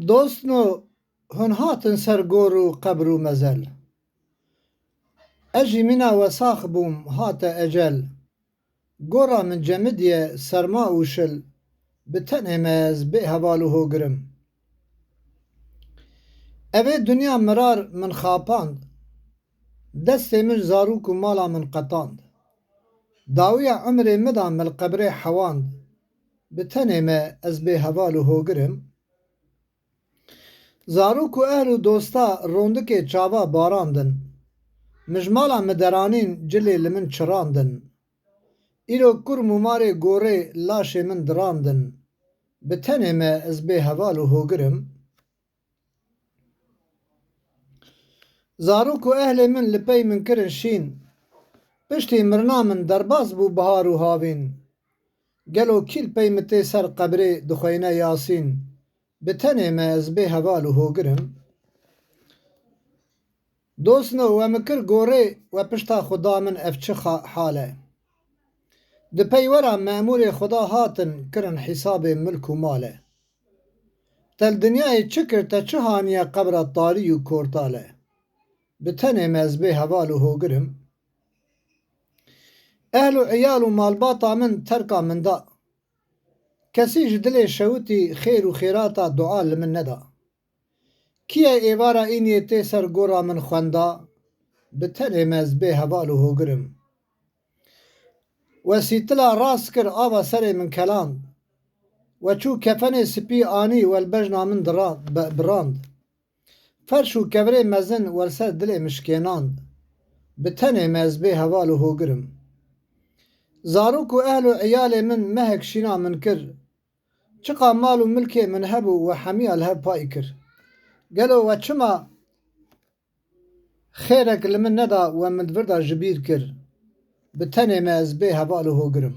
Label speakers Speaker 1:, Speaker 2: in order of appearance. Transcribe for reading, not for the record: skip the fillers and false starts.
Speaker 1: Dostno hûn hatin ser gor û qebr û mezel. Ez jî mîna wesax bûm hate ecel. Gora min cemidiye serma û şil. Bi tenê me ez bê heval û hogirim. Evê dunya mirar min xapand. Destê min zarok û mala min qetand. Dawiya emirê me da milqebrê hewand. Bi tenê me ez bê heval û hogirim. Zarok û ehl û dosta rondikê çava barandin. Mijmala me deranîn cilê li min çirandin. Îro kurm û marê gorê laşê min dirandin. Bi tenê me ez bê heval û hogirim. Zarok û ehlê min li pey min kirin şîn. Piştî mirina min derbas bû bihar û havîn. Gelo kîl pey min tê ser qebrê dixweyne Yasîn. Bi tenê me ez bê heval û hogirim. Dostno we min kir gorê we pişta xuda min ev çi hal e. Di peywera memûrê xuda hatin kirin hîsabê milk û mal e. Tel dinyayê çi kir te çi haniye qebra tarî û kortal e. Bi tenê me ez bê heval û hogirim. Ehl û iyal û malbata min terka min da. Kesî ji dilê şewitî xêr û xêrata dua li min neda. Kî ye êvara îniyê tê ser gora min xwenda. Bi tenê me ez bê heval û hogirim. Wesîtila rast kir ava serê min keland. We çû kefenê spî anî welbejna min birand. Ferş û kevirê mezin werser dilê mişkênand. Bi tenê me ez bê heval û hogirim. Zarok û ehl û iyalê min mehek şîna min kir. Çiqa mal û milkê min hebû we hemiya li hev payî kir. Gelo we çima xêrek li min neda we min vir da ji bîr kir. Bi tenê me ez bê heval û hogirim.